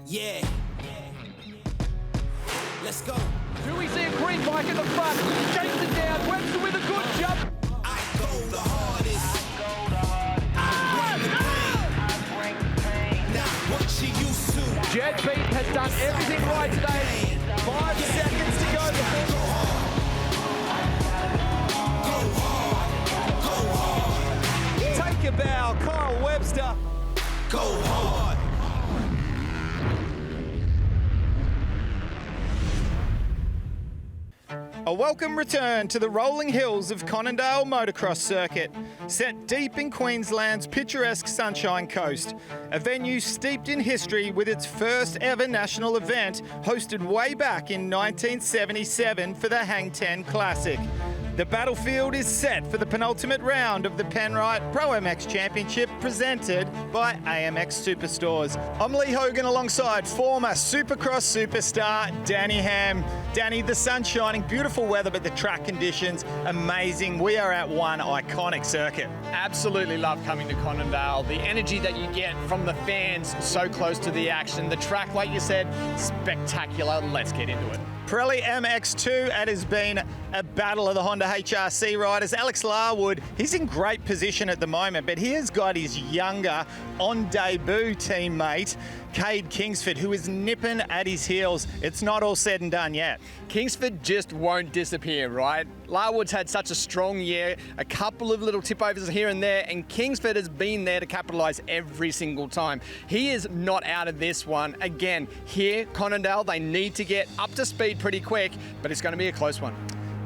Yeah. Let's go. Do we see a green bike at the front? Shakes it down. Webster with a good jump. I go the hardest. Bring the pain. Not what she used to. Jet Beat has done everything right today. 5 seconds to go. Go hard. Go hard. Take a bow, Kyle Webster. Go hard. A welcome return to the rolling hills of Conondale Motocross Circuit, set deep in Queensland's picturesque Sunshine Coast, a venue steeped in history with its first ever national event hosted way back in 1977 for the Hang 10 Classic. The battlefield is set for the penultimate round of the Penrite ProMX Championship presented by AMX Superstores. I'm Lee Hogan alongside former Supercross superstar Danny Ham. Danny, the sun's shining, beautiful weather, but the track conditions, amazing. We are at one iconic circuit. Absolutely love coming to Conondale. The energy that you get from the fans so close to the action. The track, like you said, spectacular. Let's get into it. Pirelli MX2, it has been a battle of the Honda HRC riders. Alex Larwood, he's in great position at the moment, but he has got his younger, on-debut teammate, Kayd Kingsford, who is nipping at his heels. It's not all said and done yet. Kingsford just won't disappear, right? Larwood's had such a strong year, a couple of little tip overs here and there, and Kingsford has been there to capitalise every single time. He is not out of this one. Again, here, Conondale, they need to get up to speed pretty quick, but it's going to be a close one.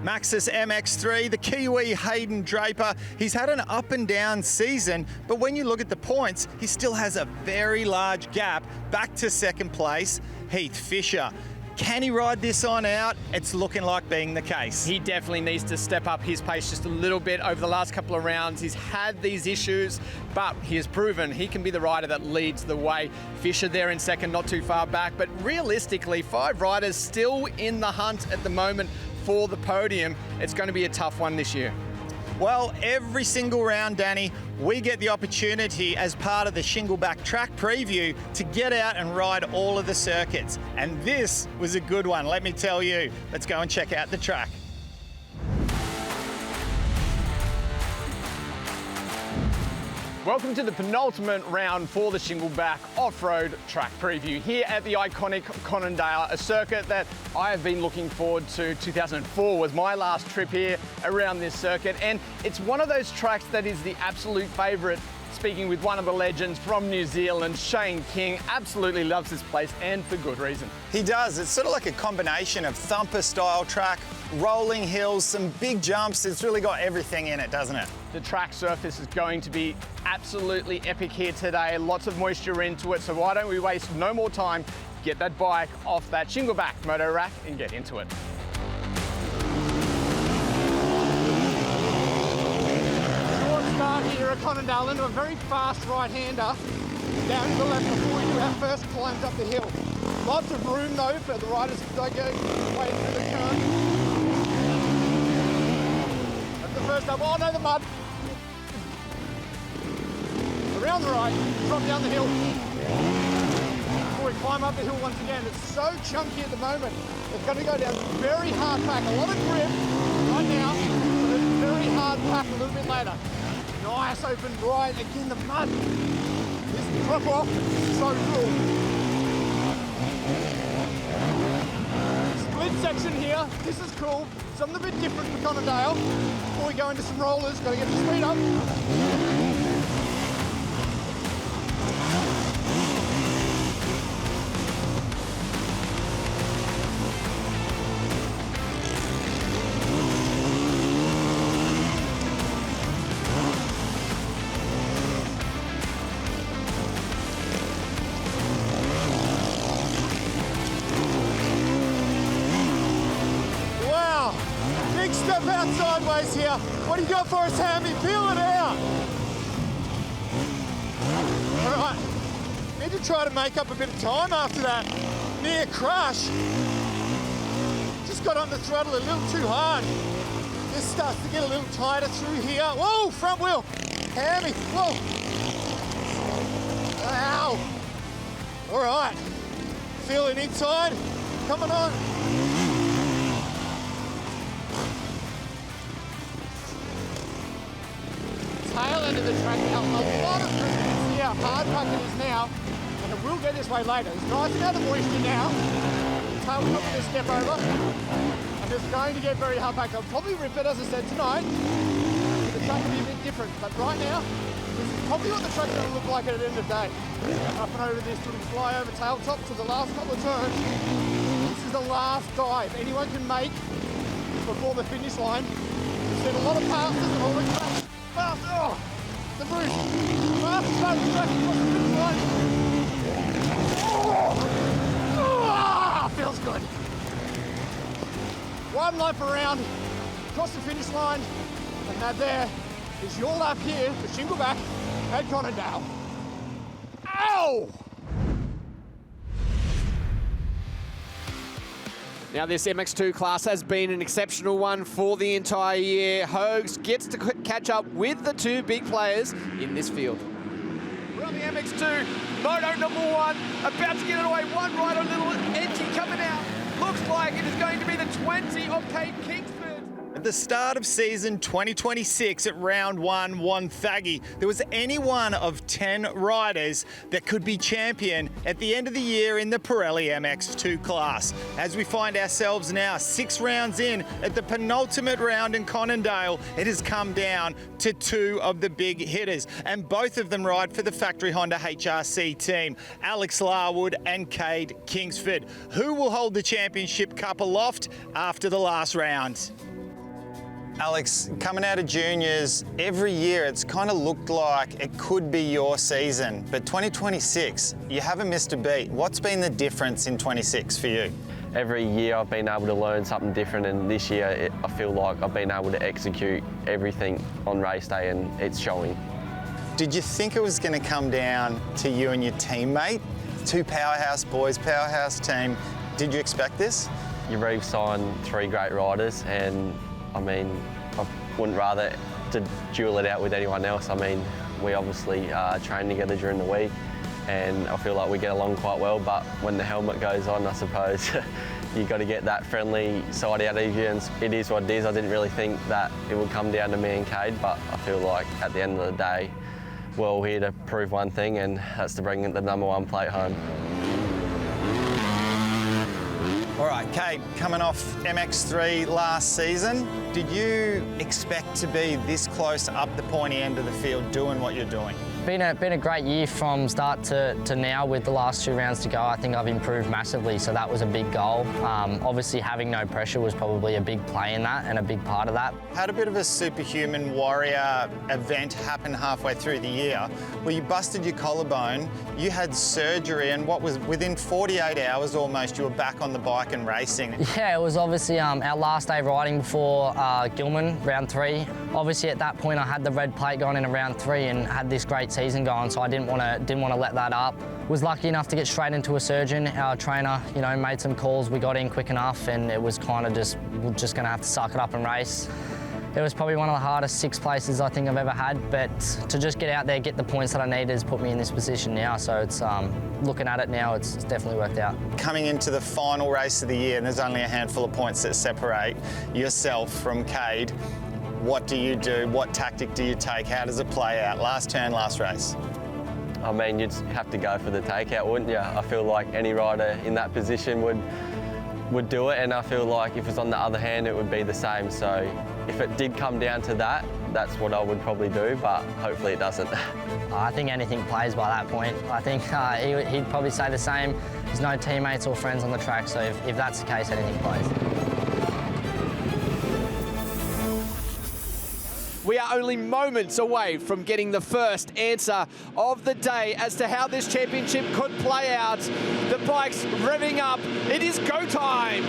Maxxis MX3, the Kiwi Hayden Draper, he's had an up and down season, but when you look at the points, he still has a very large gap back to second place, Heath Fisher. Can he ride this on out? It's looking like being the case. He definitely needs to step up his pace just a little bit over the last couple of rounds. He's had these issues, but he has proven he can be the rider that leads the way. Fisher there in second, not too far back, but realistically, 5 riders still in the hunt at the moment for the podium. It's going to be a tough one this year. Well, every single round, Danny, we get the opportunity as part of the Shingleback track preview to get out and ride all of the circuits. And this was a good one, let me tell you. Let's go and check out the track. Welcome to the penultimate round for the Shingleback off-road track preview here at the iconic Conondale, a circuit that I have been looking forward to. 2004 was my last trip here around this circuit, and it's one of those tracks that is the absolute favourite. Speaking with one of the legends from New Zealand, Shane King, absolutely loves this place, and for good reason. He does. It's sort of like a combination of thumper-style track, rolling hills, some big jumps. It's really got everything in it, doesn't it? The track surface is going to be absolutely epic here today. Lots of moisture into it, so why don't we waste no more time, get that bike off that Shingleback moto rack and get into it. Start here at Conondale into a very fast right-hander down to the left before we do our first climbs up the hill. Lots of room though for the riders to go way through the curve. That's the first up. Oh no, the mud. Around the right, drop down the hill. Before we climb up the hill once again. It's so chunky at the moment. It's going to go down very hard pack. A lot of grip right now, but it's very hard pack a little bit later. Nice open right, again the mud. This drop off, so cool. Split section here, this is cool. Something a bit different for Conondale. Before we go into some rollers, gotta get the speed up. Step out sideways here. What do you got for us, Hammy? Peel it out. All right. Need to try to make up a bit of time after that near crash. Just got on the throttle a little too hard. This starts to get a little tighter through here. Whoa, front wheel. Hammy. Whoa. Ow. All right. feel it inside. Coming on. Tail end of the track now. A lot of grip. You can see how hard packed it is now. And it will get this way later. It's nice now the moisture now. Tail's not going to step over. And it's going to get very hard packed. I'll probably rip it, as I said, tonight. The track will be a bit different. But right now, this is probably what the track's going to look like at the end of the day. Up and over this little flyover tailtop to the last couple of turns. This is the last dive anyone can make before the finish line. We've seen a lot of passes and all the cracks. Fast, oh, the boost. Fastest part of the track across the finish line. Oh, feels good. One lap around, across the finish line, and that there is your lap here for Shingleback at Conondale. Ow! Now this MX2 class has been an exceptional one for the entire year. Hogs gets to catch up with the two big players in this field. We're on the MX2, Moto number 1, about to get it away. One right, a little edgy coming out. Looks like it is going to be the 20 of Kayd Kingsford. At the start of season 2026 at round 1, Wonthaggi, there was any one of 10 riders that could be champion at the end of the year in the Pirelli MX2 class. As we find ourselves now 6 rounds in at the penultimate round in Conondale, it has come down to 2 of the big hitters, and both of them ride for the factory Honda HRC team, Alex Larwood and Kayd Kingsford. Who will hold the championship cup aloft after the last round? Alex, coming out of juniors, every year it's kind of looked like it could be your season, but 2026, you haven't missed a beat. What's been the difference in 26 for you? Every year I've been able to learn something different, and this year I feel like I've been able to execute everything on race day, and it's showing. Did you think it was going to come down to you and your teammate? 2 powerhouse boys, powerhouse team. Did you expect this? You've signed 3 great riders, and I mean, I wouldn't rather to duel it out with anyone else. I mean, we obviously train together during the week, and I feel like we get along quite well, but when the helmet goes on, I suppose you've got to get that friendly side out of you, and it is what it is. I didn't really think that it would come down to me and Kayd, but I feel like at the end of the day, we're all here to prove one thing, and that's to bring the number 1 plate home. All right, Kayd, coming off MX3 last season, did you expect to be this close up the pointy end of the field doing what you're doing? Been a great year from start to now with the last 2 rounds to go. I think I've improved massively, so that was a big goal. Obviously having no pressure was probably a big play in that and a big part of that. Had a bit of a superhuman warrior event happen halfway through the year where you busted your collarbone, you had surgery, and what was within 48 hours almost you were back on the bike and racing. Yeah, it was obviously our last day riding before Gilman, round 3. Obviously at that point I had the red plate going in round 3 and had this great season going, so I didn't want to let that up. Was lucky enough to get straight into a surgeon. Our trainer, made some calls. We got in quick enough, and it was kind of we're just going to have to suck it up and race. It was probably one of the hardest 6 places I think I've ever had, but to just get out there, get the points that I needed has put me in this position now. So it's looking at it now, it's definitely worked out. Coming into the final race of the year, and there's only a handful of points that separate yourself from Kayd. What do you do? What tactic do you take? How does it play out? Last turn, last race. I mean, you'd have to go for the takeout, wouldn't you? I feel like any rider in that position would do it, and I feel like if it was on the other hand, it would be the same. So if it did come down to that, that's what I would probably do, but hopefully it doesn't. I think anything plays by that point. I think he'd probably say the same. There's no teammates or friends on the track, so if that's the case, anything plays. We are only moments away from getting the first answer of the day as to how this championship could play out. The bike's revving up. It is go time.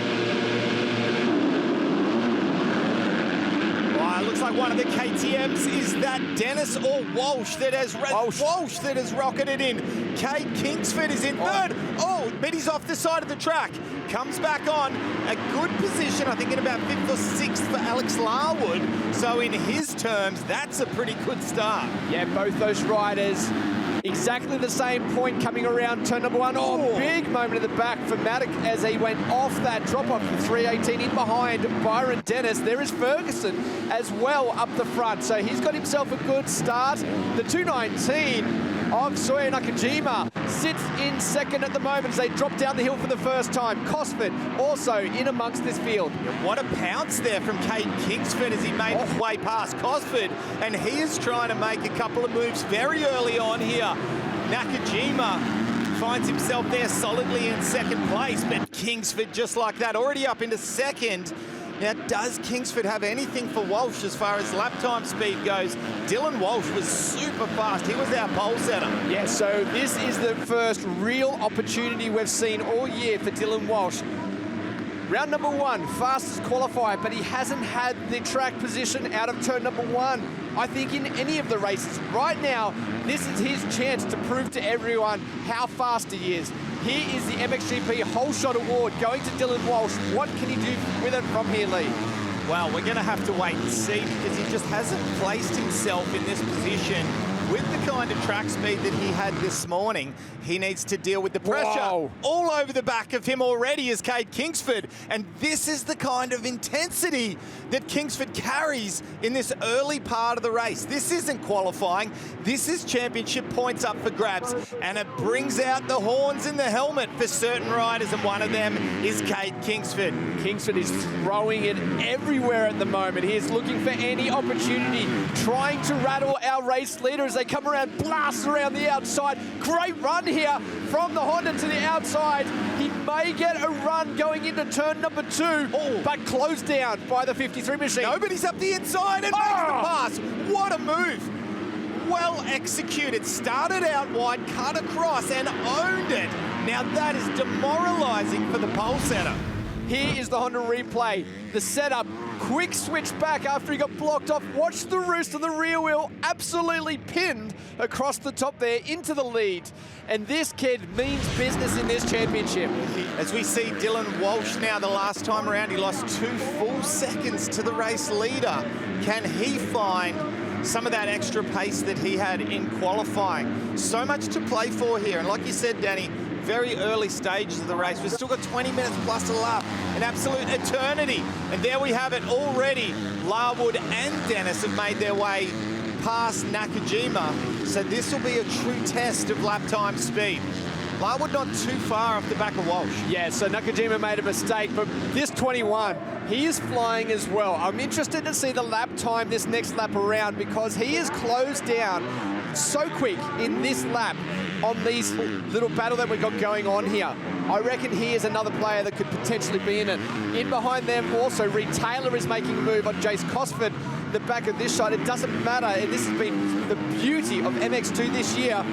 Well, it looks like one of the KTMs is that Dennis or Walsh that has rocketed in. Kayd Kingsford is in third. Oh, but he's off the side of the track. Comes back on. A good position, I think, in about 5th or 6th for Alex Larwood. So in his terms, that's a pretty good start. Yeah, both those riders Exactly the same point coming around turn number 1. Oh, big moment in the back for Maddock as he went off that drop-off from 318 in behind Byron Dennis. There is Ferguson as well up the front, so he's got himself a good start. The 219 of Sawyer Nakajima sits in second at the moment as they drop down the hill for the first time. Cosford also in amongst this field. What a pounce there from Kayd Kingsford as he made his way past Cosford, and he is trying to make a couple of moves very early on here. Nakajima finds himself there solidly in second place, but Kingsford just like that, already up into second. Now, does Kingsford have anything for Walsh as far as lap time speed goes? Dylan Walsh was super fast. He was our pole setter. Yeah, so this is the first real opportunity we've seen all year for Dylan Walsh. Round number 1, fastest qualifier, but he hasn't had the track position out of turn number 1, I think, in any of the races. Right now, this is his chance to prove to everyone how fast he is. Here is the MXGP Whole Shot Award going to Dylan Walsh. What can he do with it from here, Lee? Well, we're going to have to wait and see because he just hasn't placed himself in this position with the kind of track speed that he had this morning. He needs to deal with the pressure all over the back of him already is Kayd Kingsford. And this is the kind of intensity that Kingsford carries in this early part of the race. This isn't qualifying. This is championship points up for grabs. And it brings out the horns in the helmet for certain riders. And one of them is Kayd Kingsford. Kingsford is throwing it everywhere at the moment. He is looking for any opportunity, trying to rattle our race leader as they come around, blast around the outside. Great run here from the Honda to the outside. He may get a run going into turn number 2, but closed down by the 53 machine. Nobody's up the inside and makes the pass. What a move. Well executed. Started out wide, cut across and owned it. Now that is demoralizing for the pole setter. Here is the Honda replay. The setup, quick switch back after he got blocked off. Watch the roost of the rear wheel, absolutely pinned across the top there into the lead. And this kid means business in this championship. As we see Dylan Walsh now, the last time around, he lost 2 full seconds to the race leader. Can he find some of that extra pace that he had in qualifying? So much to play for here. And like you said, Danny, very early stages of the race. We've still got 20 minutes plus a lap, an absolute eternity. And there we have it already. Larwood and Dennis have made their way past Nakajima. So this will be a true test of lap time speed. Larwood not too far off the back of Walsh. Yeah, so Nakajima made a mistake, but this 21, he is flying as well. I'm interested to see the lap time this next lap around because he is closed down so quick in this lap on these little battle that we've got going on here. I reckon he is another player that could potentially be in it. In behind them also, Reed Taylor is making a move on Jace Cosford, the back of this shot. It doesn't matter, and this has been the beauty of MX2 this year.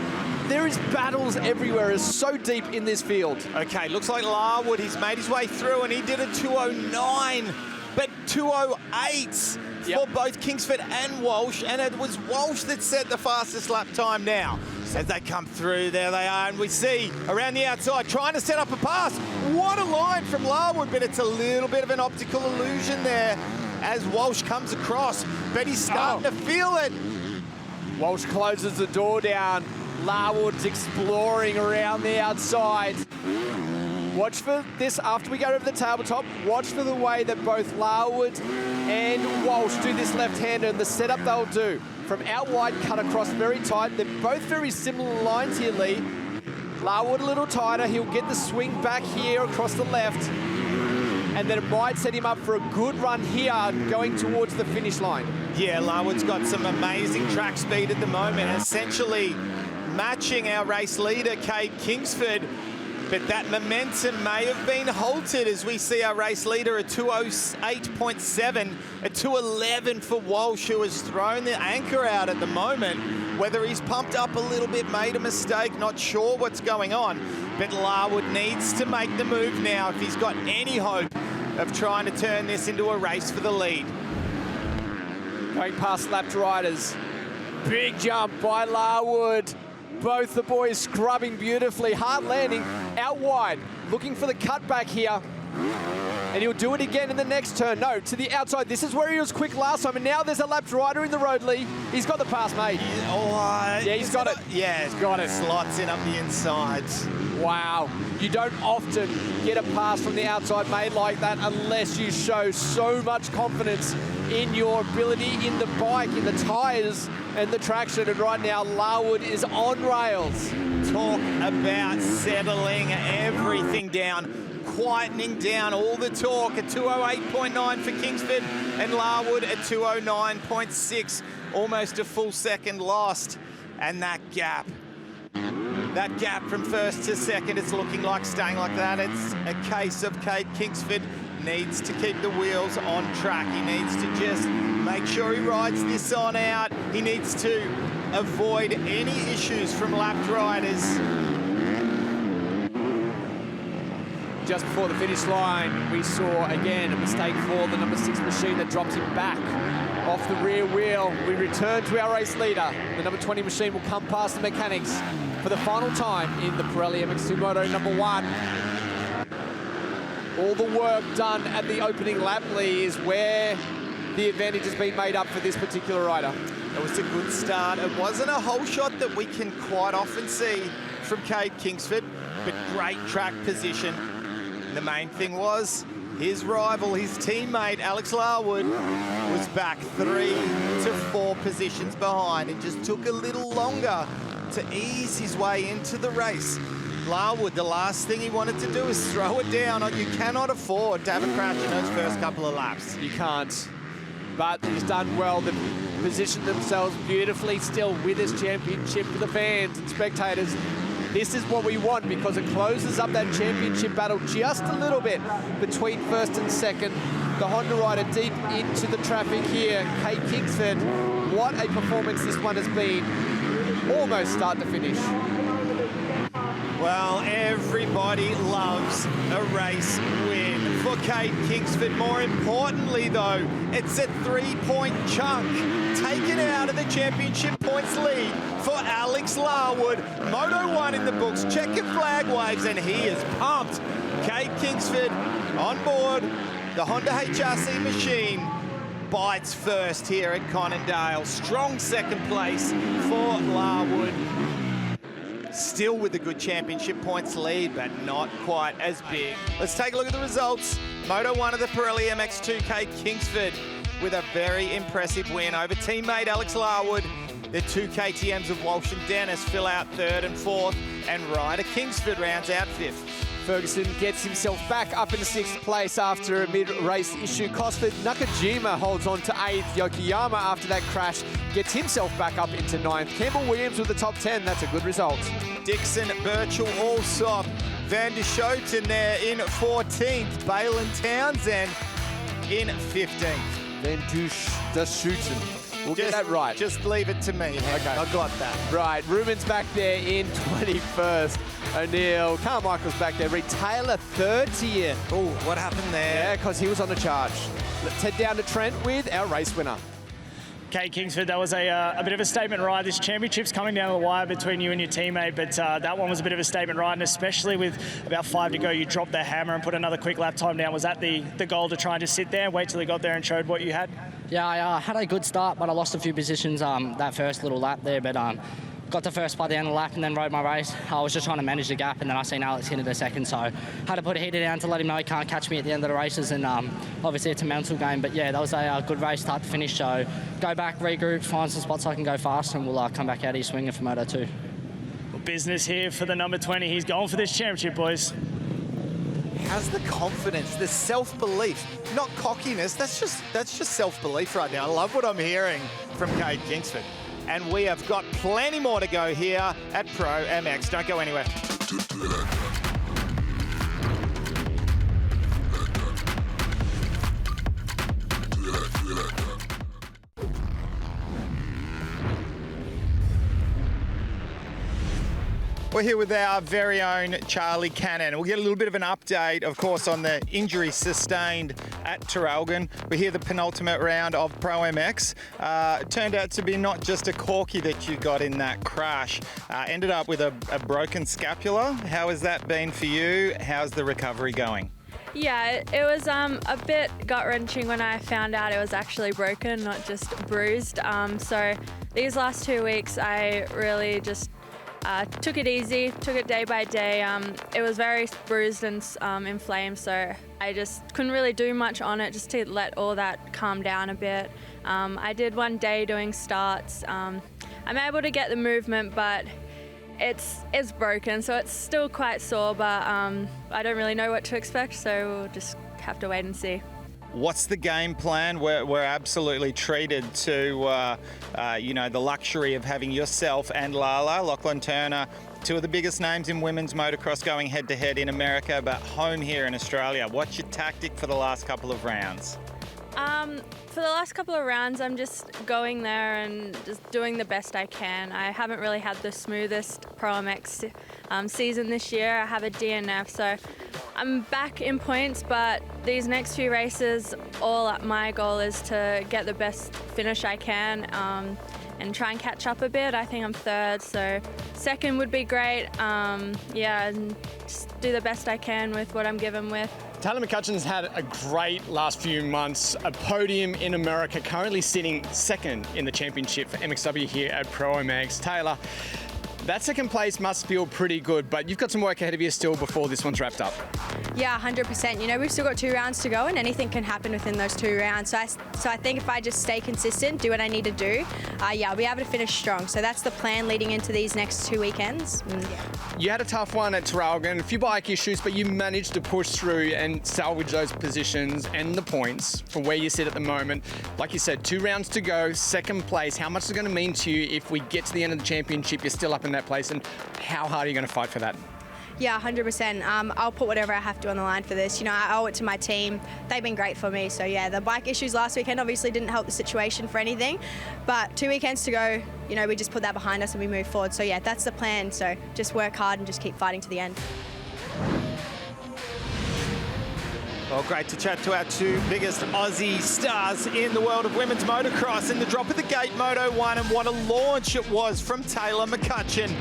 There is battles everywhere. It's so deep in this field. Okay, looks like Larwood, he's made his way through and he did a 209, but 208 for both Kingsford and Walsh, and it was Walsh that set the fastest lap time now. As they come through, there they are, and we see around the outside trying to set up a pass. What a line from Larwood, but it's a little bit of an optical illusion there as Walsh comes across, but he's starting to feel it. Walsh closes the door down. Larwood's exploring around the outside. Watch for this after we go over the tabletop. Watch for the way that both Larwood and Walsh do this left-hander and the setup they'll do. From out wide, cut across very tight. They're both very similar lines here, Lee. Larwood a little tighter. He'll get the swing back here across the left. And then it might set him up for a good run here going towards the finish line. Yeah, Larwood's got some amazing track speed at the moment, essentially matching our race leader, Kayd Kingsford. But that momentum may have been halted as we see our race leader at 208.7, a 211 for Walsh, who has thrown the anchor out at the moment. Whether he's pumped up a little bit, made a mistake, not sure what's going on. But Larwood needs to make the move now if he's got any hope of trying to turn this into a race for the lead. Going past lapped riders. Big jump by Larwood. Both the boys scrubbing beautifully. Hard landing out wide. Looking for the cutback here. and he'll do it again in the next turn. No, to the outside. This is where he was quick last time, and now there's a lapped rider in the road, Lee. He's got the pass made. Yeah, he's got it. Yeah, he's got it. Slots in up the insides. Wow. You don't often get a pass from the outside made like that unless you show so much confidence in your ability in the bike, in the tyres and the traction. And right now, Larwood is on rails. Talk about settling everything down, quietening down all the torque. A 208.9 for Kingsford and Larwood at 209.6. Almost a full second lost. And that gap from first to second, it's looking like staying like that. It's a case of Kayd Kingsford needs to keep the wheels on track. He needs to just make sure he rides this on out. He needs to avoid any issues from lapped riders. Just before the finish line, we saw again a mistake for the number 6 machine that dropped him back off the rear wheel. We return to our race leader. The number 20 machine will come past the mechanics for the final time in the Pirelli MX2 Moto number 1. All the work done at the opening lap, Lee, is where the advantage has been made up for this particular rider. It was a good start. It wasn't a whole shot that we can quite often see from Kayd Kingsford, but great track position. The main thing was his rival, his teammate, Alex Larwood, was back 3 to 4 positions behind. It just took a little longer to ease his way into the race. Larwood, the last thing he wanted to do is throw it down. You cannot afford to have a crash in those first couple of laps. You can't, but he's done well. They've positioned themselves beautifully still with this championship for the fans and spectators. This is what we want because it closes up that championship battle just a little bit between first and second. The Honda rider deep into the traffic here. Kayd Kingsford, what a performance this one has been. Almost start to finish. Well, everybody loves a race win for Kayd Kingsford. More importantly, though, it's a 3-point chunk taken out of the championship points lead for Alex Larwood. Moto1 in the books, checkered flag waves, and he is pumped. Kayd Kingsford on board the Honda HRC machine. Bites first here at Conondale. Strong second place for Larwood. Still with a good championship points lead, but not quite as big. Let's take a look at the results. Moto1 of the Pirelli MX2, Kayd Kingsford, with a very impressive win over teammate Alex Larwood. The 2 KTMs of Walsh and Dennis fill out 3rd and 4th, and Ryder Kingsford rounds out 5th. Ferguson gets himself back up into 6th place after a mid-race issue. Cosford Nakajima holds on to 8th. Yokoyama, after that crash, gets himself back up into 9th. Campbell Williams with the top 10. That's a good result. Dixon, Birchall, Allsop, Van der Schoten there in 14th. Balin Townsend in 15th. Van der Schoten. We'll get that right. Just leave it to me. Okay. I got that. Right, Ruben's back there in 21st. O'Neill, Carmichael's back there. Reed Taylor 30th. Oh, what happened there? Yeah, because he was on the charge. Let's head down to Trent with our race winner. Kayd Kingsford, that was a bit of a statement ride. This championship's coming down the wire between you and your teammate, but that one was a bit of a statement ride, and especially with about 5 to go, you dropped the hammer and put another quick lap time down. Was that the goal, to try and just sit there and wait till you got there and showed what you had? Yeah, I had a good start, but I lost a few positions that first little lap there, but got to first by the end of the lap and then rode my race. I was just trying to manage the gap, and then I seen Alex into the second, so had to put a heater down to let him know he can't catch me at the end of the races, and obviously it's a mental game, but yeah, that was a good race start to finish, so go back, regroup, find some spots I can go fast, and we'll come back out here swinging for Moto2. Well, business here for the number 20. He's going for this championship, boys. Has the confidence, the self-belief, not cockiness, that's just self-belief right now. I love what I'm hearing from Kayd Kingsford. And we have got plenty more to go here at ProMX. Don't go anywhere. We're here with our very own Charlie Cannon. We'll get a little bit of an update, of course, on the injury sustained at Traralgon. We're here the penultimate round of ProMX. It turned out to be not just a corky that you got in that crash. Ended up with a broken scapula. How has that been for you? How's the recovery going? Yeah, it was a bit gut-wrenching when I found out it was actually broken, not just bruised. So these last 2 weeks, I really just took it easy, took it day by day. It was very bruised and inflamed, so I just couldn't really do much on it, just to let all that calm down a bit. I did one day doing starts. I'm able to get the movement, but it's broken, so it's still quite sore, but I don't really know what to expect, so we'll just have to wait and see. What's the game plan? We're absolutely treated to, the luxury of having yourself and Lachlan Turner, two of the biggest names in women's motocross, going head-to-head in America, but home here in Australia. What's your tactic for the last couple of rounds? For the last couple of rounds, I'm just going there and just doing the best I can. I haven't really had the smoothest ProMX season this year. I have a DNF, so I'm back in points, but these next few races, my goal is to get the best finish I can and try and catch up a bit. I think I'm third, so second would be great. And just do the best I can with what I'm given with. Taylor McCutcheon's had a great last few months, a podium in America, currently sitting second in the championship for MXW here at ProMX. Taylor, that second place must feel pretty good, but you've got some work ahead of you still before this one's wrapped up. Yeah, 100%. You know, we've still got 2 rounds to go and anything can happen within those 2 rounds. So I think if I just stay consistent, do what I need to do, I'll be able to finish strong. So that's the plan leading into these next 2 weekends. You had a tough one at Traralgon, a few bike issues, but you managed to push through and salvage those positions and the points from where you sit at the moment. Like you said, 2 rounds to go, second place. How much is it going to mean to you if we get to the end of the championship, you're still up in that place, and how hard are you going to fight for that? Yeah, 100%. I'll put whatever I have to on the line for this. You know, I owe it to my team. They've been great for me. So yeah, the bike issues last weekend obviously didn't help the situation for anything, but 2 weekends to go, you know, we just put that behind us and we move forward. So yeah, that's the plan. So just work hard and just keep fighting to the end. Well, great to chat to our 2 biggest Aussie stars in the world of women's motocross in the drop of the gate Moto1, and what a launch it was from Taylor McCutcheon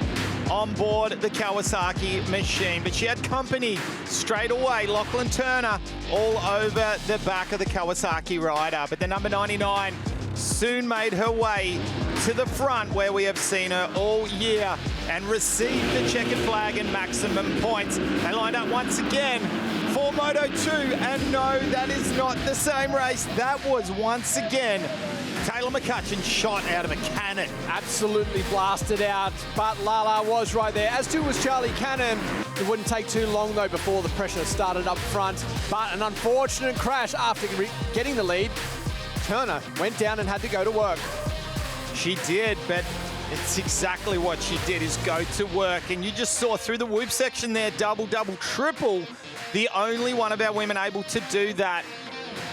on board the Kawasaki machine. But she had company straight away, Lachlan Turner, all over the back of the Kawasaki rider. But the number 99 soon made her way to the front, where we have seen her all year, and received the checkered flag and maximum points. They lined up once again for Moto2, and no, that is not the same race. That was once again Taylor McCutcheon shot out of a cannon. Absolutely blasted out, but Lala was right there, as too was Charlie Cannon. It wouldn't take too long though before the pressure started up front, but an unfortunate crash after getting the lead. Turner went down and had to go to work. She did, but it's exactly what she did, is go to work. And you just saw through the whoop section there, double, triple, the only one of our women able to do that.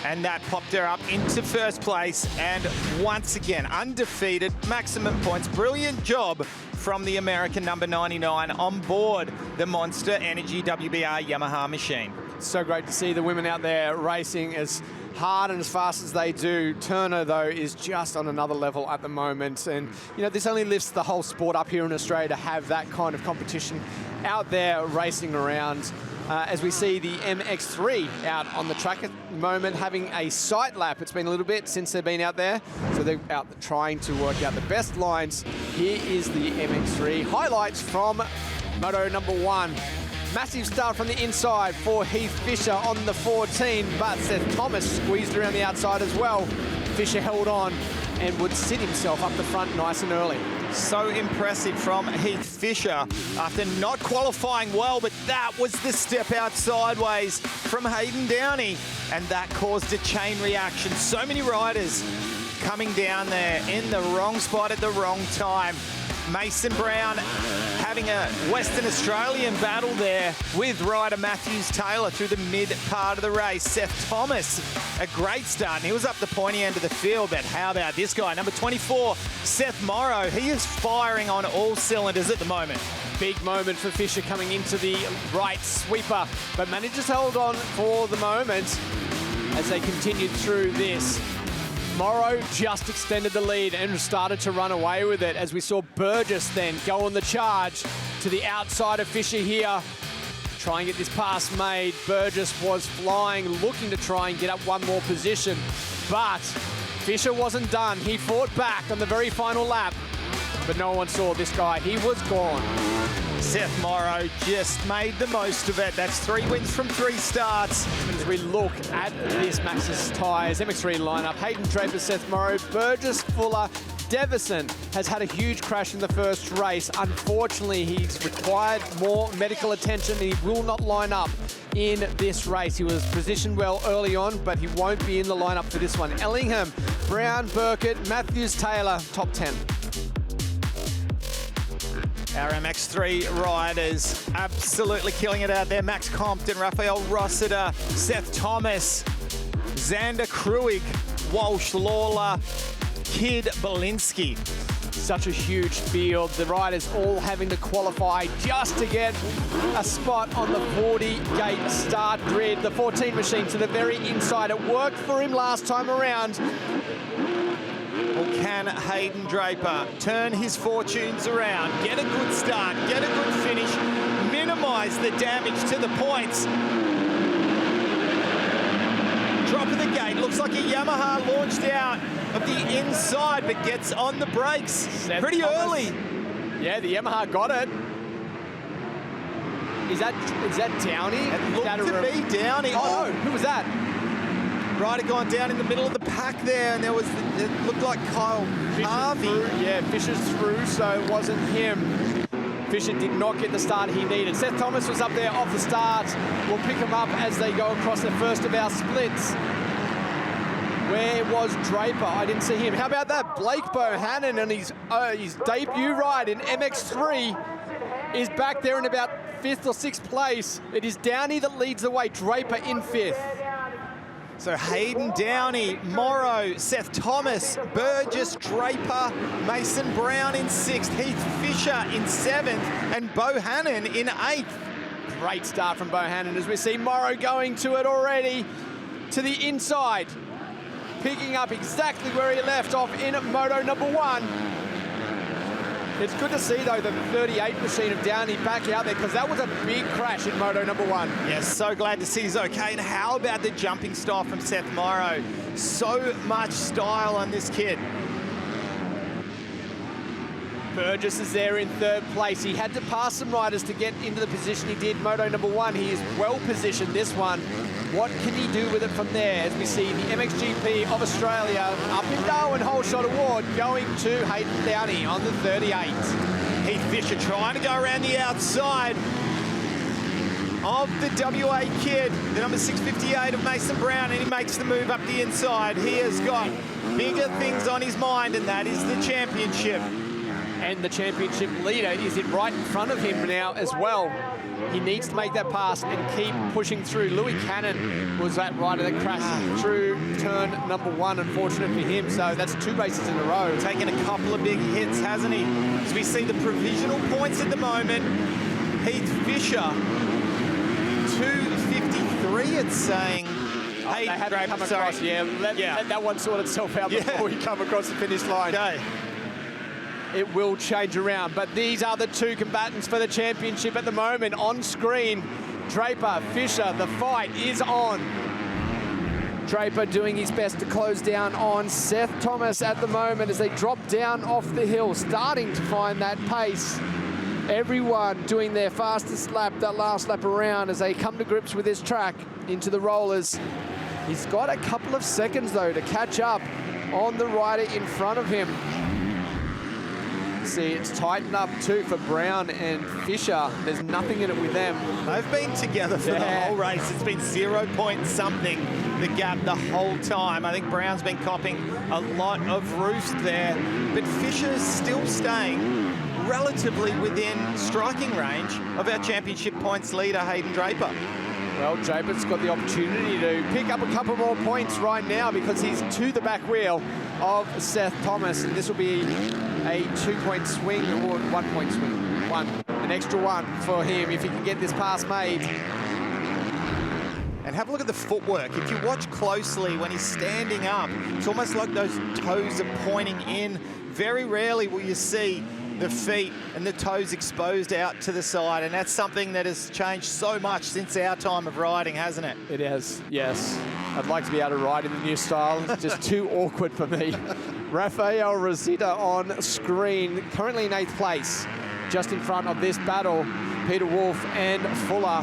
And that popped her up into first place, and once again, undefeated, maximum points. Brilliant job from the American number 99 on board the Monster Energy WBR Yamaha machine. So great to see the women out there racing as hard and as fast as they do. Turner, though, is just on another level at the moment. And, you know, this only lifts the whole sport up here in Australia to have that kind of competition out there racing around. As we see the MX3 out on the track at the moment, having a sight lap. It's been a little bit since they've been out there, so they're out trying to work out the best lines. Here is the MX3. Highlights from Moto number 1. Massive start from the inside for Heath Fisher on the 14, but Seth Thomas squeezed around the outside as well. Fisher held on and would sit himself up the front nice and early. So impressive from Heath Fisher after not qualifying well, but that was the step out sideways from Hayden Downey, and that caused a chain reaction. So many riders coming down there in the wrong spot at the wrong time. Mason Brown having a Western Australian battle there with rider Matthews Taylor through the mid part of the race. Seth Thomas, a great start, and he was up the pointy end of the field, but how about this guy, number 24, Seth Morrow. He is firing on all cylinders at the moment. Big moment for Fisher coming into the right sweeper, but manages to hold on for the moment as they continued through this. Morrow just extended the lead and started to run away with it, as we saw Burgess then go on the charge to the outside of Fisher here. try and get this pass made. Burgess was flying, looking to try and get up one more position, but Fisher wasn't done. He fought back on the very final lap, but no one saw this guy. He was gone. Seth Morrow just made the most of it. That's 3 wins from 3 starts. As we look at this Maxxis tyres MX3 lineup, Hayden Draper, Seth Morrow, Burgess, Fuller, Devison has had a huge crash in the first race. Unfortunately, he's required more medical attention and he will not line up in this race. He was positioned well early on, but he won't be in the lineup for this one. Ellingham, Brown, Burkett, Matthews, Taylor, top 10. Our MX3 riders absolutely killing it out there. Max Compton, Raphael Rossiter, Seth Thomas, Xander Kruig, Walsh Lawler, Kid Belinsky. Such a huge field. The riders all having to qualify just to get a spot on the 40-gate start grid. The 14 machine to the very inside. It worked for him last time around. Well, can Hayden Draper turn his fortunes around, get a good start, get a good finish, minimise the damage to the points? Drop of the gate, looks like a Yamaha launched out of the inside, but gets on the brakes pretty early. Yeah, the Yamaha got it. Is that Downey? It looked to be Downey. Oh, no, who was that? Rider gone down in the middle of the pack there, and it looked like Kyle Harvey. Yeah, Fisher's through, so it wasn't him. Fisher did not get the start he needed. Seth Thomas was up there off the start. We'll pick him up as they go across the first of our splits. Where was Draper? I didn't see him. How about that? Blake Bohannon and his debut ride in MX3 is back there in about 5th or 6th place. It is Downey that leads the way. Draper in 5th. So Hayden Downey, Morrow, Seth Thomas, Burgess, Draper, Mason Brown in 6th, Heath Fisher in 7th, and Bohannon in 8th. Great start from Bohannon as we see Morrow going to it already to the inside, picking up exactly where he left off in Moto number 1. It's good to see, though, the 38 machine of Downey back out there, because that was a big crash in Moto number 1. Yes, so glad to see he's okay. And how about the jumping style from Seth Morrow? So much style on this kid. Burgess is there in 3rd place. He had to pass some riders to get into the position he did Moto number 1. He is well positioned this one. What can he do with it from there? As we see the MXGP of Australia up in Darwin Whole Shot Award going to Hayden Downey on the 38. Heath Fisher trying to go around the outside of the WA kid, the number 658 of Mason Brown, and he makes the move up the inside. He has got bigger things on his mind, and that is the championship. And the championship leader is in right in front of him now as well. He needs to make that pass and keep pushing through. Louis Cannon was that rider that crashed through turn number 1, unfortunate for him. So that's 2 races in a row. Taking a couple of big hits, hasn't he? As we see the provisional points at the moment, Heath Fisher, 253 it's saying. They had to come across, let that one sort itself out before we come across the finish line. Okay. It will change around, but these are the 2 combatants for the championship at the moment. On screen, Draper, Fisher, the fight is on. Draper doing his best to close down on Seth Thomas at the moment as they drop down off the hill, starting to find that pace. Everyone doing their fastest lap, that last lap around, as they come to grips with this track into the rollers. He's got a couple of seconds, though, to catch up on the rider in front of him. See, it's tightened up too for Brown and Fisher. There's nothing in it with them. They've been together for the whole race. It's been 0 point something, the gap the whole time. I think Brown's been copping a lot of roost there, but Fisher's still staying relatively within striking range of our championship points leader, Hayden Draper. Well, Draper's got the opportunity to pick up a couple more points right now because he's to the back wheel of Seth Thomas, and this will be a 2-point swing or 1-point swing. An extra 1 for him if he can get this pass made. And have a look at the footwork. If you watch closely when he's standing up, it's almost like those toes are pointing in. Very rarely will you see the feet and the toes exposed out to the side, and that's something that has changed so much since our time of riding, hasn't it? It has, yes. I'd like to be able to ride in the new style. It's just too awkward for me. Rafael Rosita on screen, currently in 8th place. Just in front of this battle, Peter Wolf and Fuller.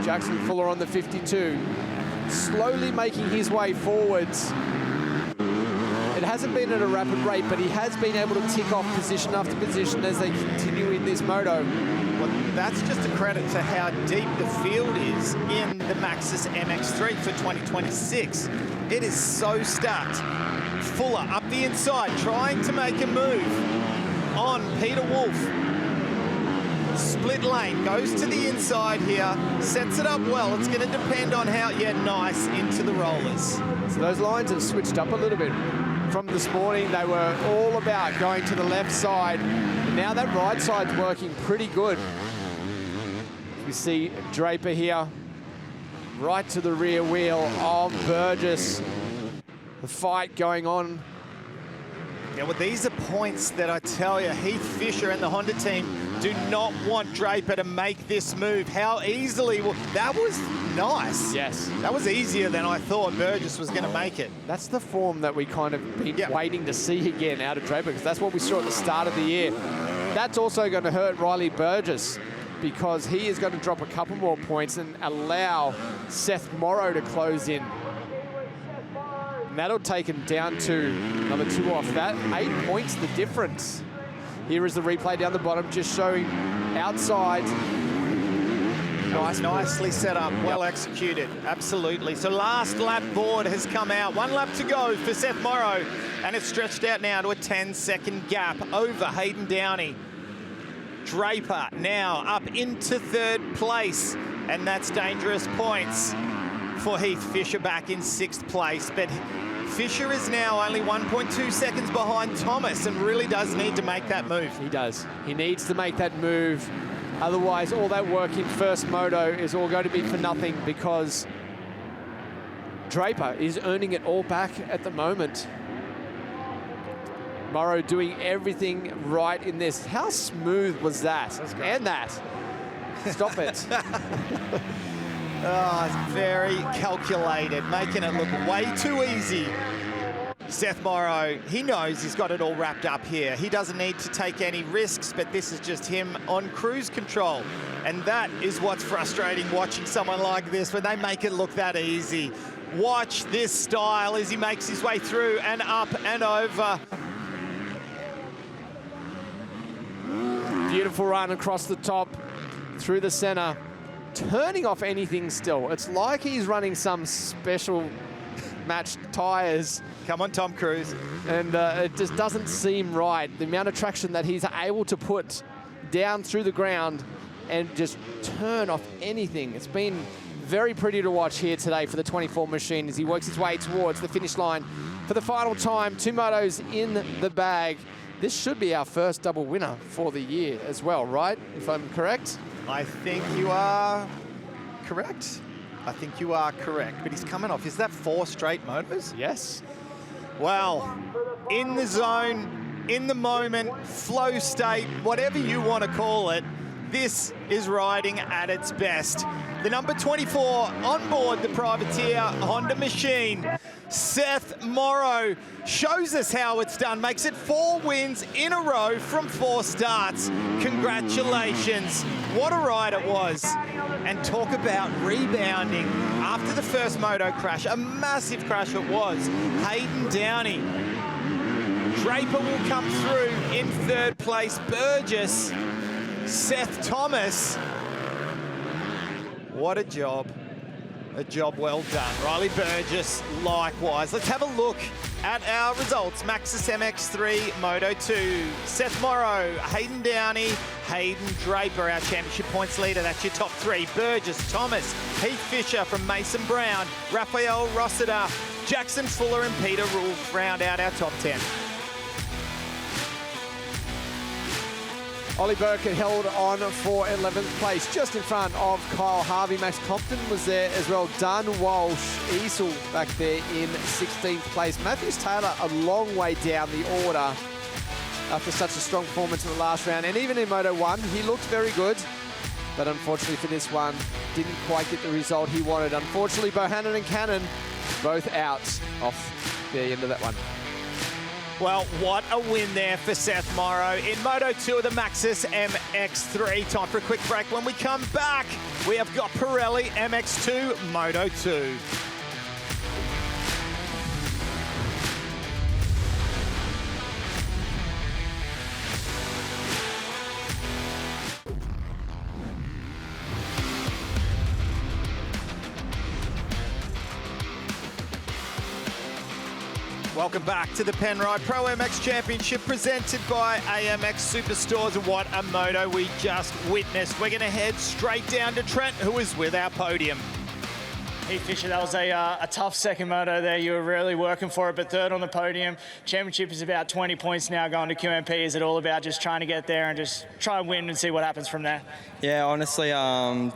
Jackson Fuller on the 52. Slowly making his way forwards. It hasn't been at a rapid rate, but he has been able to tick off position after position as they continue in this moto. Well, that's just a credit to how deep the field is in the Maxxis MX3 for 2026. It is so stacked. Fuller up the inside, trying to make a move on Peter Wolf. Split lane, goes to the inside here, sets it up well. It's going to depend on how, nice into the rollers. So those lines have switched up a little bit. From this morning, they were all about going to the left side. Now that right side's working pretty good. We see Draper here, right to the rear wheel of Burgess. The fight going on. Yeah, well, these are points that I tell you, Heath Fisher and the Honda team do not want Draper to make this move. How easily, that was nice. Yes. That was easier than I thought Burgess was going to make it. That's the form that we kind of been waiting to see again out of Draper, because that's what we saw at the start of the year. That's also going to hurt Riley Burgess, because he is going to drop a couple more points and allow Seth Morrow to close in. And that'll take him down to another 2 off that. 8 points the difference. Here is the replay down the bottom, just showing outside. Nicely set up, well executed, absolutely. So last lap board has come out. 1 lap to go for Seth Morrow, and it's stretched out now to a 10-second gap over Hayden Downey. Draper now up into 3rd place, and that's dangerous points for Heath Fisher back in 6th place. But Fisher is now only 1.2 seconds behind Thomas and really does need to make that move. He does. He needs to make that move. Otherwise, all that work in first moto is all going to be for nothing, because Draper is earning it all back at the moment. Morrow doing everything right in this. How smooth was that? And that. Stop it. Oh, it's very calculated, making it look way too easy. Seth Morrow, he knows he's got it all wrapped up here. He doesn't need to take any risks, but this is just him on cruise control. And that is what's frustrating, watching someone like this when they make it look that easy. Watch this style as he makes his way through and up and over. Beautiful run across the top, through the center, turning off anything still. It's like he's running some special matched tires. Come on, Tom Cruise. And it just doesn't seem right. The amount of traction that he's able to put down through the ground and just turn off anything. It's been very pretty to watch here today for the 24 machine as he works his way towards the finish line for the final time. 2 motos in the bag. This should be our first double winner for the year as well, right? If I'm correct? I think you are correct. I think you are correct. But he's coming off. Is that 4 straight motos? Yes. Well, in the zone, in the moment, flow state, whatever you want to call it, this is riding at its best. The number 24 on board the privateer Honda machine, Seth Morrow, shows us how it's done, makes it 4 wins in a row from 4 starts. Congratulations. What a ride it was. And talk about rebounding after the first moto crash, a massive crash it was. Hayden Downey. Draper will come through in 3rd place. Burgess. Seth Thomas. What a job. A job well done. Riley Burgess, likewise. Let's have a look at our results. Maxxis MX3 Moto2. Seth Morrow, Hayden Downey, Hayden Draper, our championship points leader. That's your top 3. Burgess, Thomas, Heath Fisher from Mason Brown, Rafael Rossiter, Jackson Fuller and Peter Wolf round out our top 10. Ollie Burke held on for 11th place, just in front of Kyle Harvey. Max Compton was there as well. Dunn, Walsh, Easel back there in 16th place. Matthews Taylor a long way down the order. after such a strong performance in the last round. And even in Moto1, he looked very good. But unfortunately for this one, didn't quite get the result he wanted. Unfortunately, Bohannon and Cannon both out off the end of that one. Well, what a win there for Seth Morrow in Moto2 of the Maxxis MX3. Time for a quick break. When we come back, we have got Pirelli MX2 Moto2. Welcome back to the Penrite ProMX Championship presented by AMX Superstores. What a moto we just witnessed. We're going to head straight down to Trent, who is with our podium. Heath Fisher, that was a tough second moto there. You were really working for it, but third on the podium. Championship is about 20 points now going to QMP. Is it all about just trying to get there and just try and win and see what happens from there? Yeah, honestly,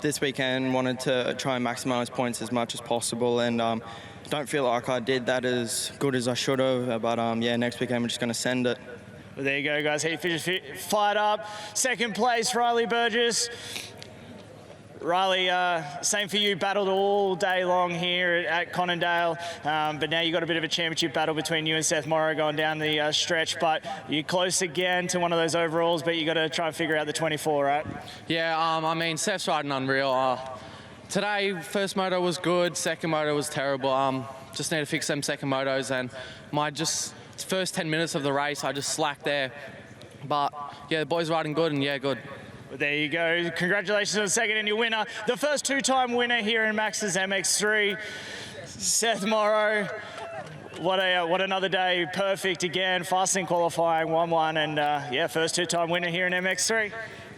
this weekend wanted to try and maximise points as much as possible, and don't feel like I did that as good as I should have, but yeah, next weekend we're just going to send it. Well, there you go, guys. Heath Fisher fired up. Second place, Riley Burgess. Riley, same for you, battled all day long here at Conondale, but now you've got a bit of a championship battle between you and Seth Morrow going down the stretch, but you're close again to one of those overalls, but you got to try and figure out the 24, right? Yeah, I mean, Seth's riding unreal. Today, first moto was good, second moto was terrible. Just need to fix them second motos, and my first 10 minutes of the race, I just slacked there. But yeah, the boys riding good, and yeah, good. Well, there you go. Congratulations on the second and your winner. The first two-time winner here in Maxxis MX3, Seth Morrow. What another day. Perfect again, fast in qualifying, 1-1, and yeah, first two-time winner here in MX3.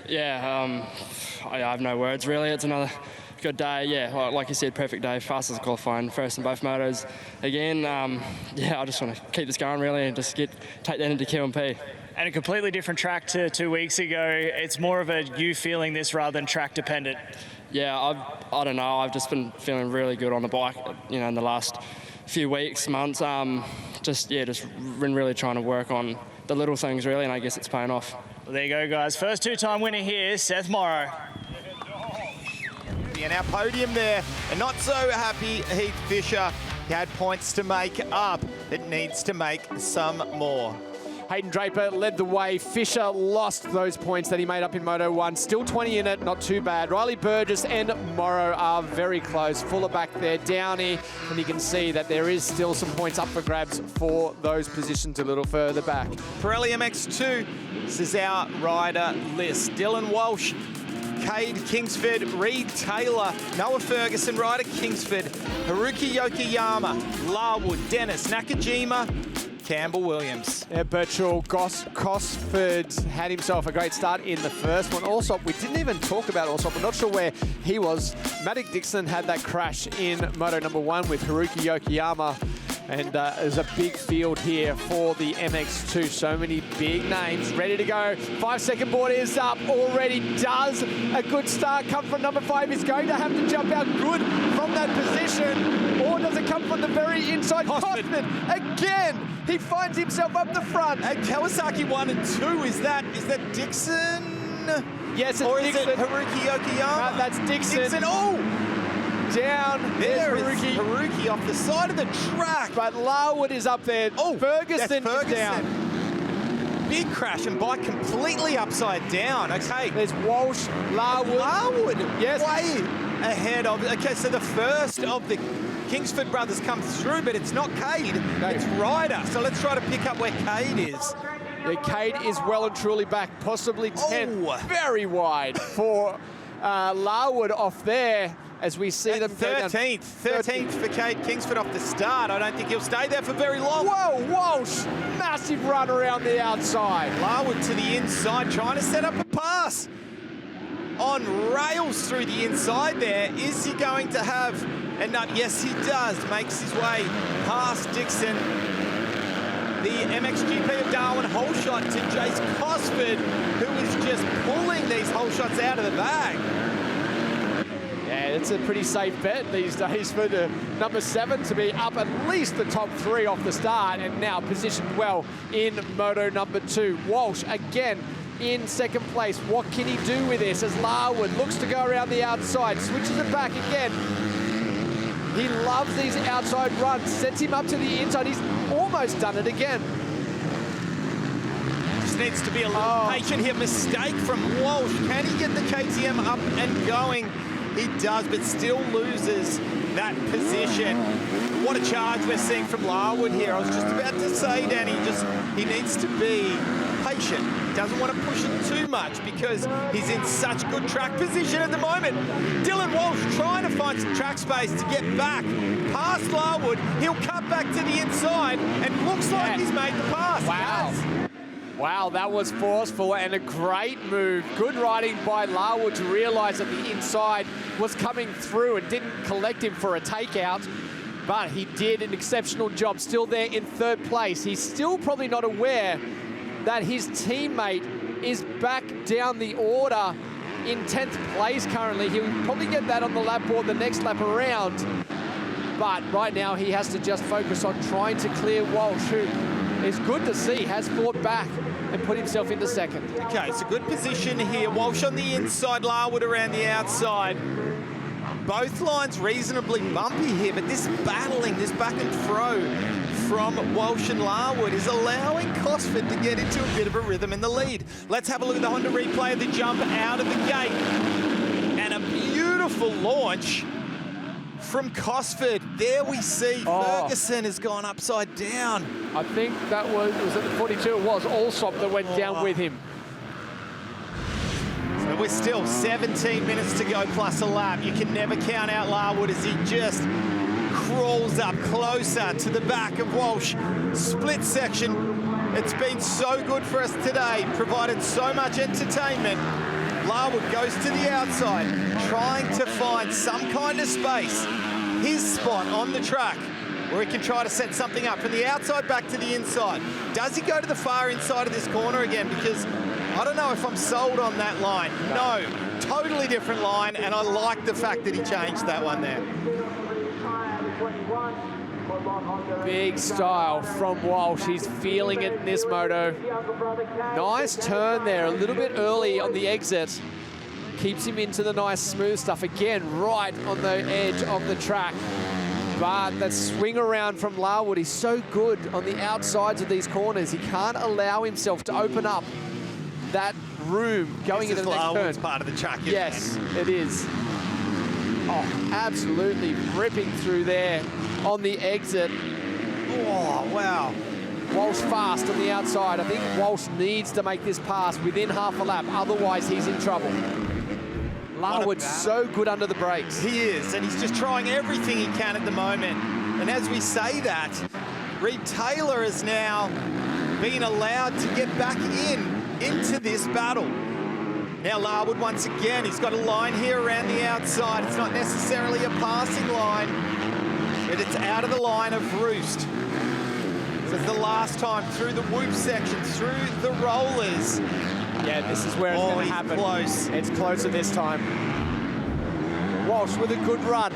Yeah, I have no words really. It's another good day. Yeah, like you said, perfect day, fastest qualifying, first in both motos. Again, yeah, I just want to keep this going really and just take that into QMP. And a completely different track to 2 weeks ago. It's more of a you feeling this rather than track dependent. Yeah, I don't know. I've just been feeling really good on the bike, you know, in the last few weeks, months. Just been really trying to work on the little things really, and I guess it's paying off. Well, there you go, guys. First two-time winner here, Seth Morrow. And our podium there, and not so happy Heath Fisher. He had points to make up, but needs to make some more. Hayden Draper led the way. Fisher lost those points that he made up in Moto1. Still 20 in it, not too bad. Riley Burgess and Morrow are very close. Fuller back there, Downey, and you can see that there is still some points up for grabs for those positions a little further back. Pirelli MX2, this is our rider list. Dylan Walsh, Kayd Kingsford, Reed Taylor, Noah Ferguson, Ryder Kingsford, Haruki Yokoyama, Larwood, Dennis, Nakajima, Campbell Williams. Yeah, Birchall Gosford had himself a great start in the first one. Allsop, we didn't even talk about Allsop. I'm not sure where he was. Matic Dixon had that crash in Moto number 1 with Haruki Yokoyama. And there's a big field here for the MX2. So many big names ready to go. 5-second board is up already. Does a good start come from number 5? He's going to have to jump out good from that position. Or does it come from the very inside? Cosman again. He finds himself up the front. Kawasaki 1 and 2. Is that Dixon? Yes, it's or Dixon. Is it Haruki Yokoyama? No, that's Dixon. Oh! Down there is Haruki off the side of the track. But Larwood is up there. Oh, Ferguson is down. Big crash and bike completely upside down. Okay. There's Walsh, Larwood. Yes. Way ahead of. Okay, so the first of the Kingsford brothers comes through, but it's not Kayd. No. It's Ryder. So let's try to pick up where Kayd is. Yeah, Kayd is well and truly back, possibly 10th. Oh. Very wide for Larwood off there. As we see them 13th for Kayd Kingsford off the start. I don't think he'll stay there for very long. Whoa, Walsh, massive run around the outside. Larwood to the inside, trying to set up a pass. On rails through the inside there. Is he going to have enough? Yes, he does. Makes his way past Dixon. The MXGP of Darwin hole shot to Jace Cosford, who is just pulling these hole shots out of the bag. Yeah, it's a pretty safe bet these days for the number 7 to be up at least the top 3 off the start, and now positioned well in Moto number 2. Walsh again in second place. What can he do with this as Larwood looks to go around the outside, switches it back again. He loves these outside runs, sets him up to the inside. He's almost done it again. Just needs to be a little patient here. Mistake from Walsh. Can he get the KTM up and going? He does, but still loses that position. What a charge we're seeing from Larwood here. I was just about to say, Danny, he needs to be patient. He doesn't want to push it too much because he's in such good track position at the moment. Dylan Walsh trying to find some track space to get back past Larwood. He'll cut back to the inside and looks like he's made the pass. Wow. Wow, that was forceful and a great move. Good riding by Larwood to realise that the inside was coming through and didn't collect him for a takeout. But he did an exceptional job, still there in third place. He's still probably not aware that his teammate is back down the order in 10th place currently. He'll probably get that on the lap board the next lap around. But right now he has to just focus on trying to clear Walsh, who is good to see, has fought back and put himself into second. Okay, it's a good position here. Walsh on the inside, Larwood around the outside. Both lines reasonably bumpy here, but this battling, this back and fro from Walsh and Larwood is allowing Cosford to get into a bit of a rhythm in the lead. Let's have a look at the Honda replay of the jump out of the gate. And a beautiful launch from Cosford. There we see Ferguson has gone upside down. I think that was at the 42, it was Allstars that went down with him. So we're still 17 minutes to go plus a lap. You can never count out Larwood as he just crawls up closer to the back of Walsh. Split section. It's been so good for us today, provided so much entertainment. Larwood goes to the outside, trying to find some kind of space, his spot on the track, where he can try to set something up from the outside back to the inside. Does he go to the far inside of this corner again? Because I don't know if I'm sold on that line. No, totally different line, and I like the fact that he changed that one there. Big style from Walsh. He's feeling it in this moto. Nice turn there, a little bit early on the exit. Keeps him into the nice smooth stuff. Again, right on the edge of the track. But that swing around from Larwood, he's so good on the outsides of these corners. He can't allow himself to open up that room going into the next turn. Larwood's part of the track, isn't yes, it is. Oh, absolutely ripping through there on the exit. Oh, wow. Walsh fast on the outside. I think Walsh needs to make this pass within half a lap, otherwise he's in trouble. Larwood's so good under the brakes. He is, and he's just trying everything he can at the moment. And as we say that, Reed Taylor has now been allowed to get back into this battle. Now Larwood once again, he's got a line here around the outside. It's not necessarily a passing line, but it's out of the line of Roost. So it's the last time through the whoop section, through the rollers. Yeah, this is where it's going to happen. Close. It's closer this time. Walsh with a good run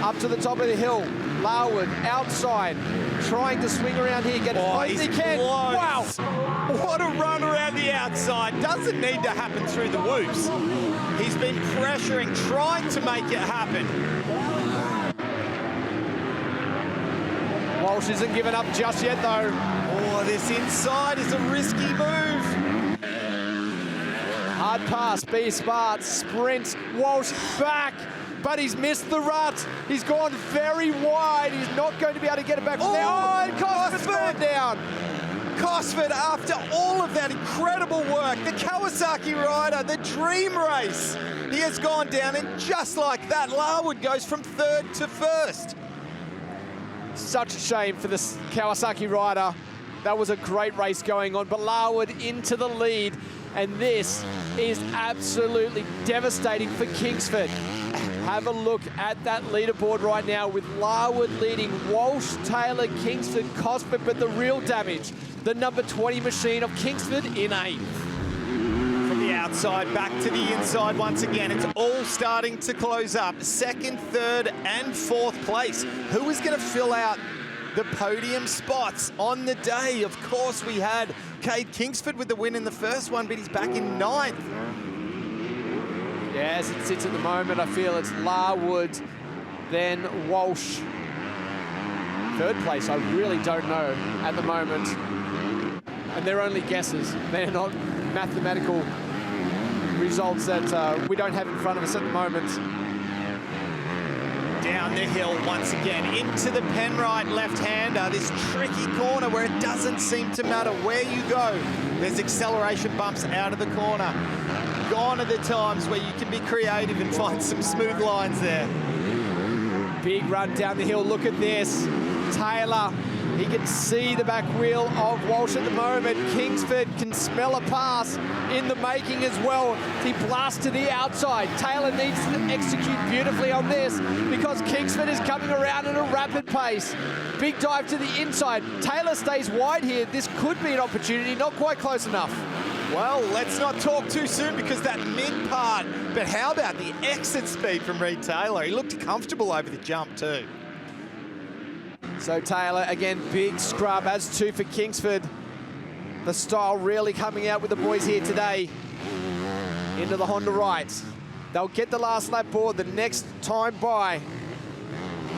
up to the top of the hill. Larwood outside, trying to swing around here, get as close as he can. Close. Wow! What a run around the outside. Doesn't need to happen through the whoops. He's been pressuring, trying to make it happen. Walsh isn't giving up just yet, though. Oh, this inside is a risky move. Hard pass, B-Smart, sprint, Walsh back, but he's missed the rut. He's gone very wide. He's not going to be able to get it back from there. Oh, and Cosford's gone down. Cosford, after all of that incredible work, the Kawasaki rider, the dream race, he has gone down, and just like that, Larwood goes from third to first. Such a shame for this Kawasaki rider. That was a great race going on, but Larwood into the lead, and this is absolutely devastating for Kingsford. Have a look at that leaderboard right now with Larwood leading, Walsh, Taylor, Kingsford, Cosford, but the real damage, the number 20 machine of Kingsford in 8th. From the outside, back to the inside once again. It's all starting to close up. Second, third, and fourth place. Who is going to fill out the podium spots on the day? Of course, we had Kayd Kingsford with the win in the first one, but he's back in ninth. Yeah, as it sits at the moment, I feel it's Larwood, then Walsh. Third place, I really don't know at the moment. And they're only guesses. They're not mathematical results that we don't have in front of us at the moment. Down the hill once again, into the Penrite left-hander, this tricky corner where it doesn't seem to matter where you go. There's acceleration bumps out of the corner. Gone are the times where you can be creative and find some smooth lines there. Big run down the hill, look at this. Taylor, he can see the back wheel of Walsh at the moment. Kingsford can smell a pass in the making as well. He blasts to the outside. Taylor needs to execute beautifully on this because Kingsford is coming around at a rapid pace. Big dive to the inside. Taylor stays wide here. This could be an opportunity, not quite close enough. Well, let's not talk too soon because that mid part, but how about the exit speed from Reed Taylor? He looked comfortable over the jump too. So Taylor, again, big scrub, as two for Kingsford. The style really coming out with the boys here today. Into the Honda right. They'll get the last lap board the next time by.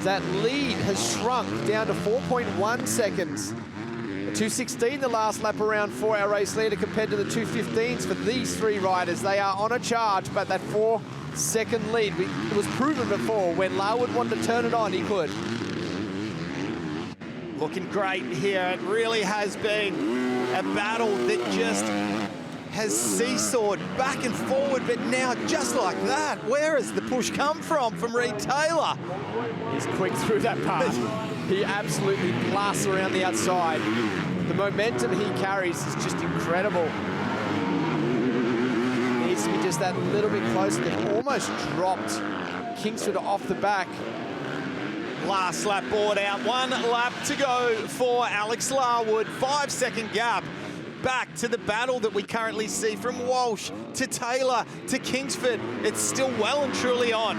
That lead has shrunk down to 4.1 seconds. The 2:16 the last lap around for our race leader compared to the 2:15s for these three riders. They are on a charge, but that 4-second lead, it was proven before when Larwood wanted to turn it on, he could. Looking great here. It really has been a battle that just has seesawed back and forward, but now just like that, where has the push come from Reed Taylor? He's quick through that pass. He absolutely blasts around the outside. The momentum he carries is just incredible. Needs to be just that little bit closer. They've almost dropped Kingsford off the back. Last lap board out, 1 lap to go for Alex Larwood. 5-second gap. Back to the battle that we currently see from Walsh to Taylor to Kingsford. It's still well and truly on.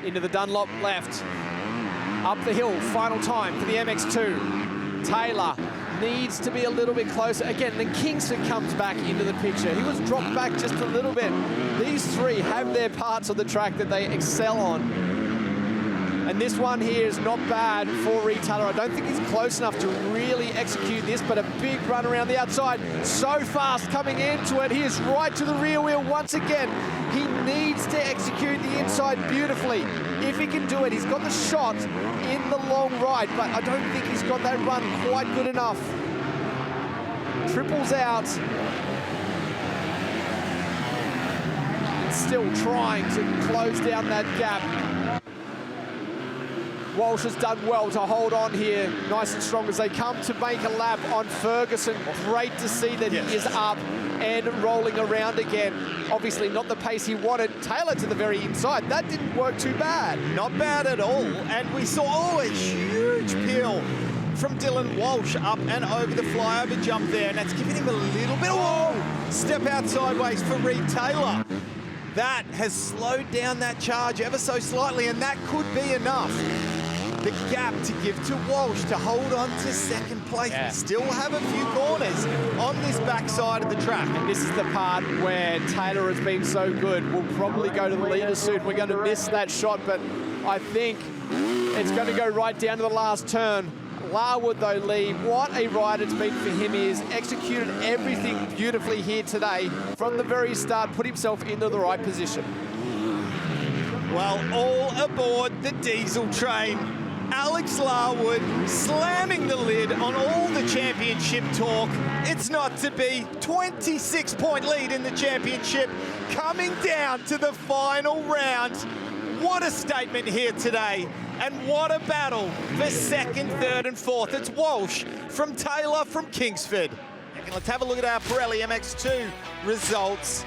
Into the Dunlop left. Up the hill, final time for the MX2. Taylor needs to be a little bit closer. Again, then Kingsford comes back into the picture. He was dropped back just a little bit. These three have their parts of the track that they excel on. And this one here is not bad for Reed Taylor. I don't think he's close enough to really execute this, but a big run around the outside. So fast coming into it. He is right to the rear wheel once again. He needs to execute the inside beautifully. If he can do it, he's got the shot in the long ride, but I don't think he's got that run quite good enough. Triples out. Still trying to close down that gap. Walsh has done well to hold on here, nice and strong as they come to make a lap on Ferguson. Great to see that he is up and rolling around again. Obviously not the pace he wanted. Taylor to the very inside. That didn't work too bad. Not bad at all. And we saw a huge peel from Dylan Walsh up and over the flyover jump there. And that's giving him a little bit of step out sideways for Reed Taylor. That has slowed down that charge ever so slightly, and that could be enough. The gap to give to Walsh to hold on to second place. We still have a few corners on this backside of the track. And this is the part where Taylor has been so good. We'll probably go to the leader soon. We're going to miss that shot, but I think it's going to go right down to the last turn. Larwood, though, Lee, what a ride it's been for him. He has executed everything beautifully here today. From the very start, put himself into the right position. Well, all aboard the diesel train. Alex Larwood slamming the lid on all the championship talk. It's not to be. 26-point lead in the championship, coming down to the final round. What a statement here today, and what a battle for second, third, and fourth. It's Walsh from Taylor from Kingsford. And let's have a look at our Pirelli MX2 results.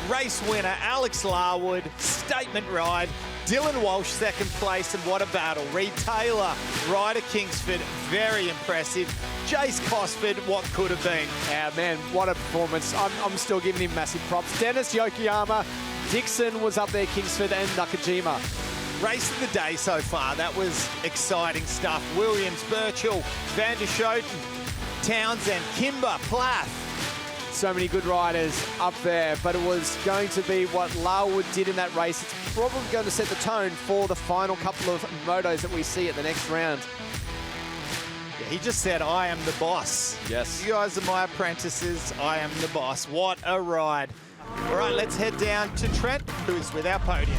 Race winner, Alex Larwood, statement ride. Dylan Walsh, second place, and what a battle. Reed Taylor, rider Kingsford, very impressive. Jace Cosford what could have been. Yeah, man, what a performance. I'm still giving him massive props. Dennis Yokoyama, Dixon was up there, Kingsford and Nakajima. Race of the day so far. That was exciting stuff. Williams, Birchall, Van der Schoten, Townsend, Kimber, Plath. So many good riders up there, but it was going to be what Larwood did in that race. It's probably going to set the tone for the final couple of motos that we see at the next round. Yeah, he just said, I am the boss. Yes. You guys are my apprentices. I am the boss. What a ride. All right, let's head down to Trent, who's with our podium.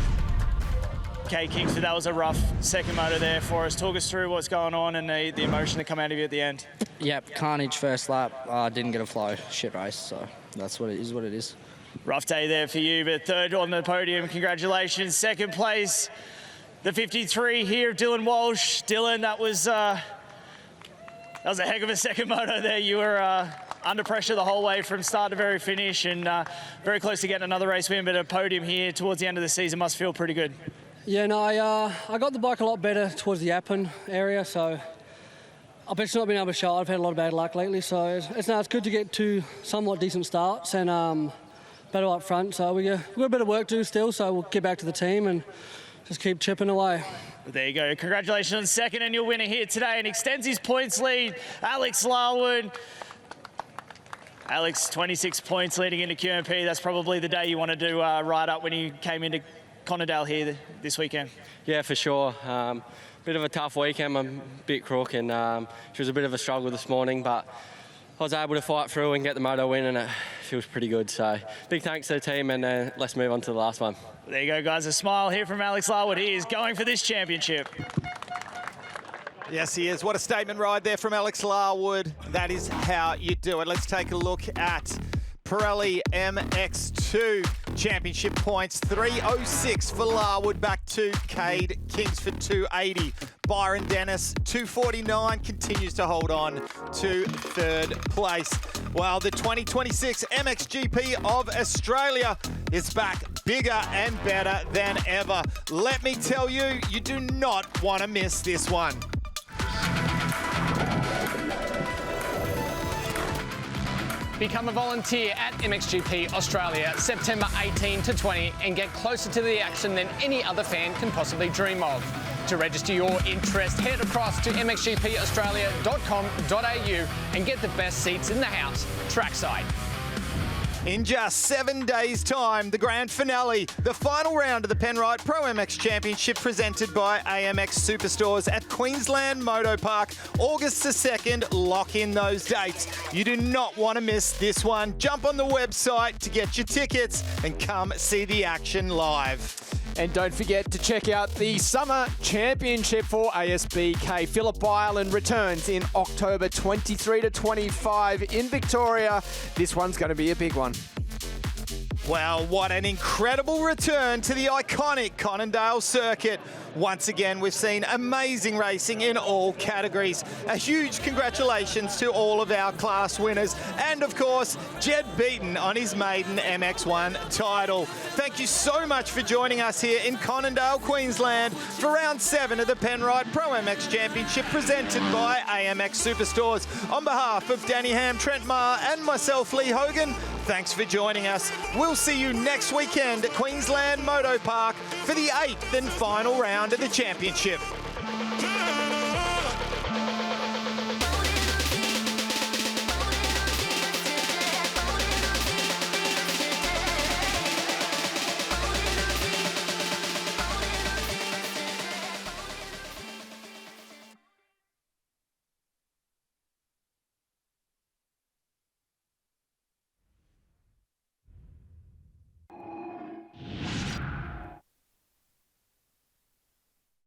Kayd Kingsford, that was a rough second moto there for us. Talk us through what's going on and the emotion that come out of you at the end. Yep, carnage first lap. Didn't get a flow. Shit race, so that's what it is. Rough day there for you, but third on the podium. Congratulations. Second place, the 53 here, Dylan Walsh. Dylan, that was a heck of a second moto there. You were under pressure the whole way from start to very finish and very close to getting another race win, but a podium here towards the end of the season must feel pretty good. Yeah, no, I got the bike a lot better towards the Appin area, so I've just not been able to show. I've had a lot of bad luck lately, so it's good to get two somewhat decent starts and better up front. So we've got a bit of work to do still, so we'll get back to the team and just keep chipping away. There you go. Congratulations on second and your winner here today and extends his points lead, Alex Larwood. Alex, 26 points leading into QMP. That's probably the day you wanted to ride up when you came into Conondale here this weekend. Yeah, for sure. Bit of a tough weekend. I'm a bit crook and it was a bit of a struggle this morning, but I was able to fight through and get the moto win and it feels pretty good. So big thanks to the team and let's move on to the last one. There you go, guys. A smile here from Alex Larwood. He is going for this championship. Yes, he is. What a statement ride there from Alex Larwood. That is how you do it. Let's take a look at Pirelli MX2 championship points. 306 for Larwood, back to Kayd Kingsford 280. Byron Dennis 249 continues to hold on to third place. Well, the 2026 MXGP of Australia is back bigger and better than ever. Let me tell you, you do not want to miss this one. Become a volunteer at MXGP Australia, September 18 to 20, and get closer to the action than any other fan can possibly dream of. To register your interest, head across to mxgpaustralia.com.au and get the best seats in the house, trackside. In just 7 days' time, the grand finale, the final round of the Penrite ProMX Championship presented by AMX Superstores at Queensland Moto Park, August the 2nd. Lock in those dates. You do not want to miss this one. Jump on the website to get your tickets and come see the action live. And don't forget to check out the Summer Championship for ASBK. Phillip Island returns in October 23 to 25 in Victoria. This one's going to be a big one. Well, what an incredible return to the iconic Conondale circuit. Once again, we've seen amazing racing in all categories. A huge congratulations to all of our class winners. And of course, Jed Beaton on his maiden MX1 title. Thank you so much for joining us here in Conondale, Queensland for round 7 of the Penrite ProMX Championship presented by AMX Superstores. On behalf of Danny Ham, Trent Maher and myself, Lee Hogan, thanks for joining us. We'll see you next weekend at Queensland Moto Park for the 8th and final round of the championship.